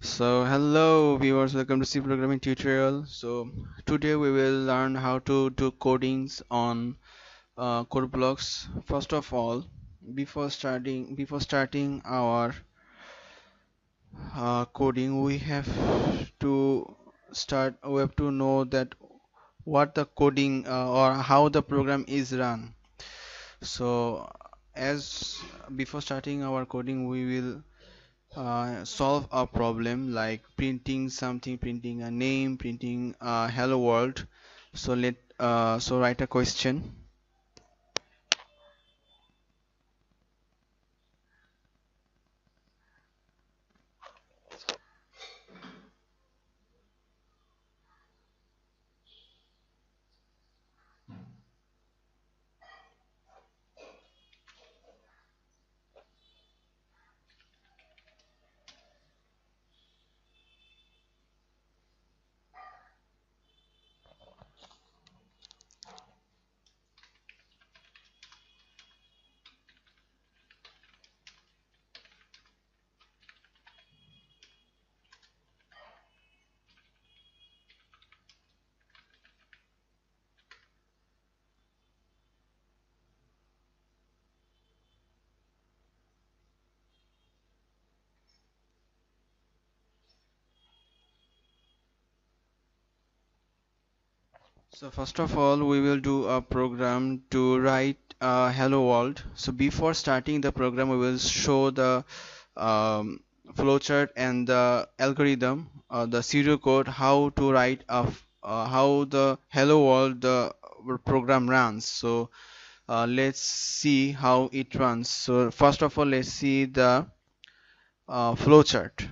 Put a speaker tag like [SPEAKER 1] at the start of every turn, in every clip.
[SPEAKER 1] So hello viewers, welcome to C programming tutorial. So today we will learn how to do codings on code blocks. First of all, before starting our coding, we have to know that what the coding or how the program is run. So as before starting our coding, we will solve a problem like printing a name, printing hello world. So write a question. So first of all, we will do a program to write hello world. So before starting the program, we will show the um, flowchart and the algorithm, the pseudocode, how to write how the hello world program runs. So let's see how it runs. So first of all, let's see the flowchart.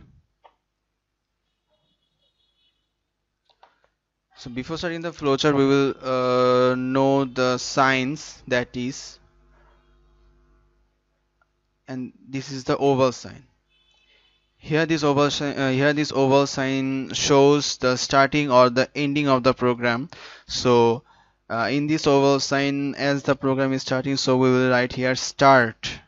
[SPEAKER 1] So before starting the flowchart, we will know the signs, that is, and this is the oval sign. Here this oval sign shows the starting or the ending of the program. So in this oval sign, as the program is starting, so we will write here start.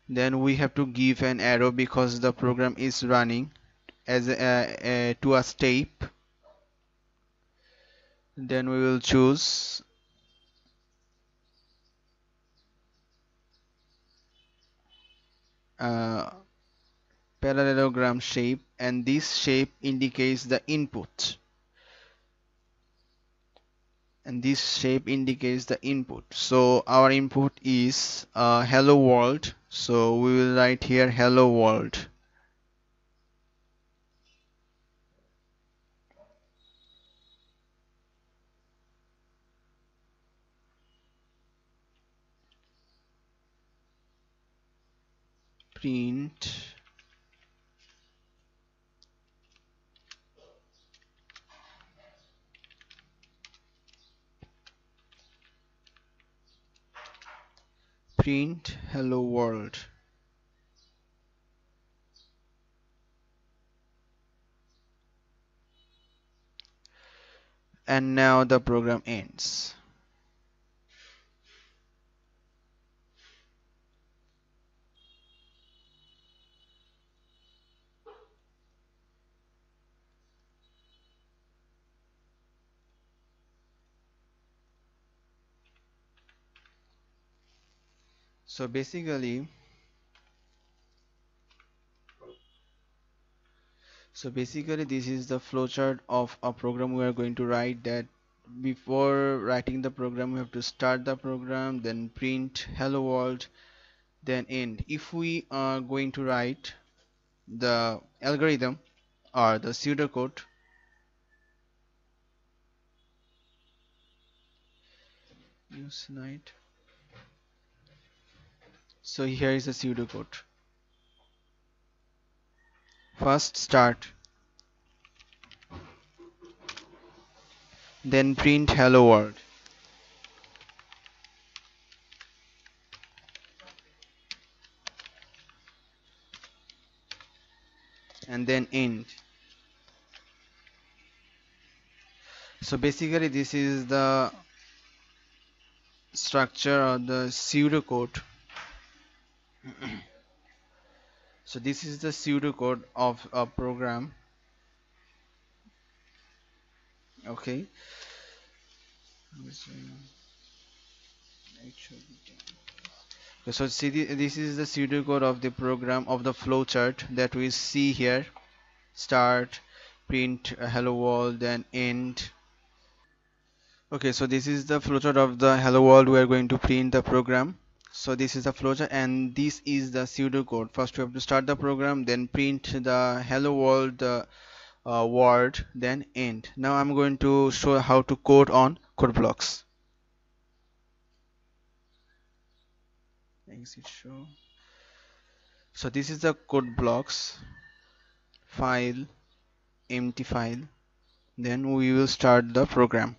[SPEAKER 1] Then we have to give an arrow because the program is running as to a step. Then we will choose uh, parallelogram shape, and this shape indicates the input, so our input is hello world, so we will write here hello world. Print print hello world. And now the program ends. So basically this is the flowchart of a program we are going to write. That before writing the program, we have to start the program, then print hello world, then end. If we are going to write the algorithm or the pseudocode, use night. So here is the pseudocode. First start, then print hello world, and then end. So basically this is the structure or the pseudocode. So this is the pseudocode of a program. Okay. So see, this is the pseudocode of the program of the flowchart that we see here. Start, print, hello world, then end. Okay, so this is the flowchart of the hello world. We are going to print the program. So this is the flowchart, and this is the pseudocode. First, we have to start the program, then print the hello world word, then end. Now I'm going to show how to code on code blocks. Exit show. So this is the code blocks. File, empty file. Then we will start the program.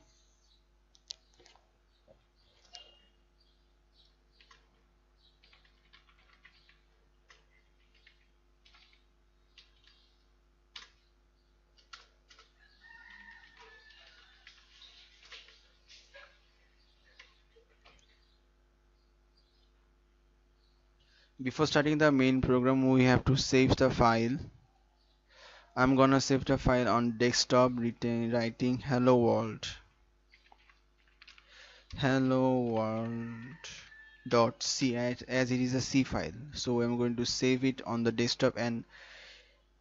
[SPEAKER 1] Before starting the main program, we have to save the file. I'm gonna save the file on desktop, writing hello world dot c, as it is a C file. So I'm going to save it on the desktop, and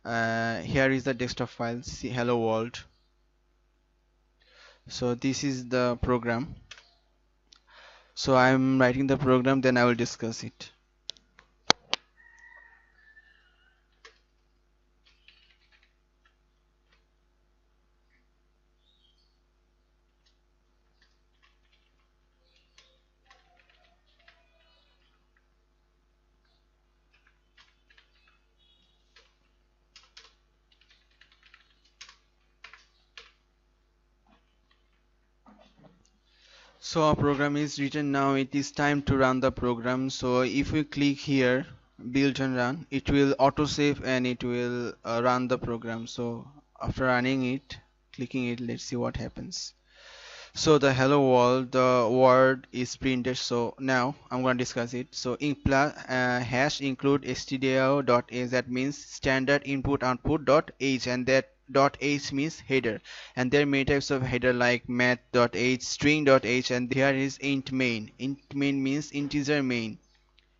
[SPEAKER 1] here is the desktop file, see hello world. So this is the program. So I'm writing the program, then I will discuss it. So our program is written now. It is time to run the program. So if we click here, build and run, it will autosave and it will run the program. So after running it, clicking it, let's see what happens. So the hello world, the word is printed. So now I'm going to discuss it. So in hash include stdio.h, that means standard input output dot h, and that dot h means header, and there are many types of header like math.h, string.h, and here is int main. Int main means integer main,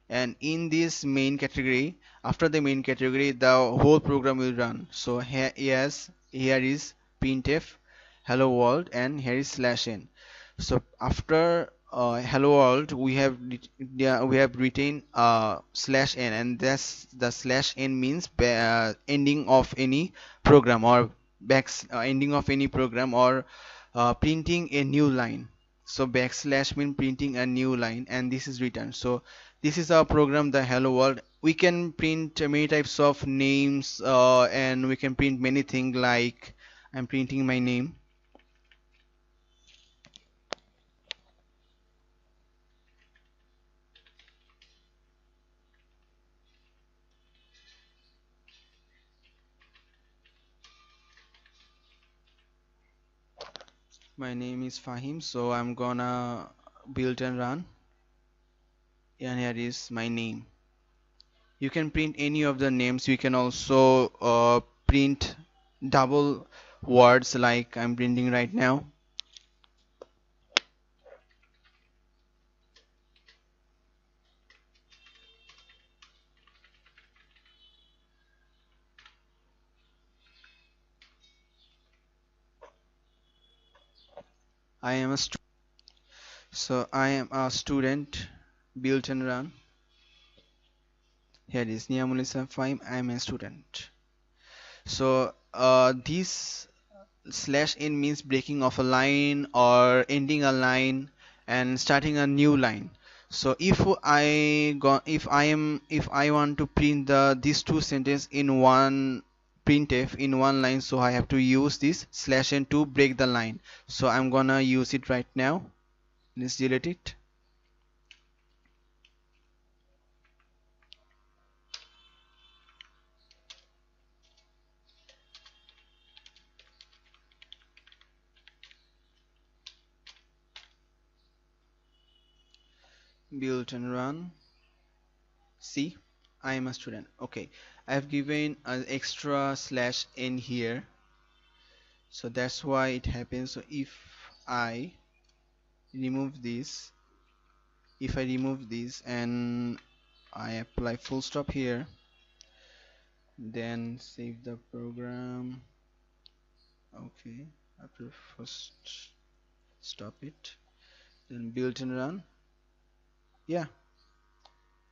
[SPEAKER 1] and in this main category, after the main category, the whole program will run. So yes, here is printf hello world, and here is slash n. So after hello world, we have written slash n, and that's the slash n means ending of any program, or ending of any program, or printing a new line. So backslash mean printing a new line, and this is written. So this is our program, the hello world. We can print many types of names, and we can print many things, like I'm printing my name. My name is Fahim, so I'm gonna build and run, and here is my name. You can print any of the names. You can also print double words, like I'm printing right now. I am a so I am a student, build and run. Here is Niamulisa Fahim, I am a student. So this slash n means breaking of a line or ending a line and starting a new line. So if I want to print these two sentences in one printf in one line, so I have to use this slash n to break the line. So I'm gonna use it right now. Let's delete it. build and run. See, I am a student. Okay, I have given an extra slash in here, so that's why it happens. So I remove this if I remove this and I apply full stop here, then save the program. Okay, after first stop it, then build and run. Yeah,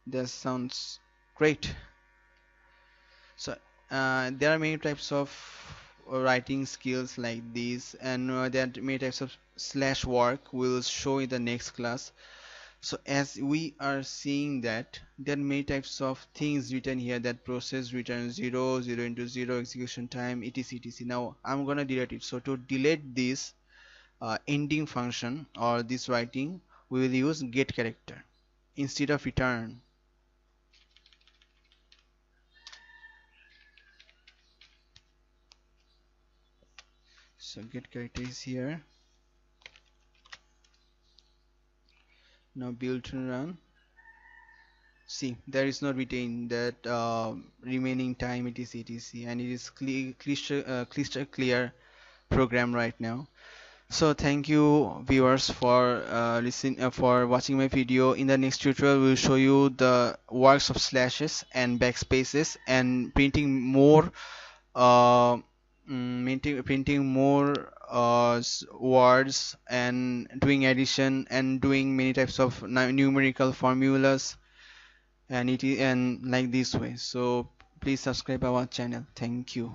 [SPEAKER 1] that sounds great. So there are many types of writing skills like these, and there are many types of slash work we'll show in the next class. So as we are seeing that there are many types of things written here, that process return 0, 0 into 0, execution time, etc, etc. Now I'm gonna delete it. So to delete this ending function or this writing, we will use get character instead of return. So get character is here. Now build and run. See, there is not retained that remaining time, etc, etc, and it is crystal clear program right now. So thank you viewers for for watching my video. In the next tutorial we'll show you the works of slashes and backspaces and printing more printing more words and doing addition and doing many types of numerical formulas, and it is and like this way. So please subscribe our channel. Thank you.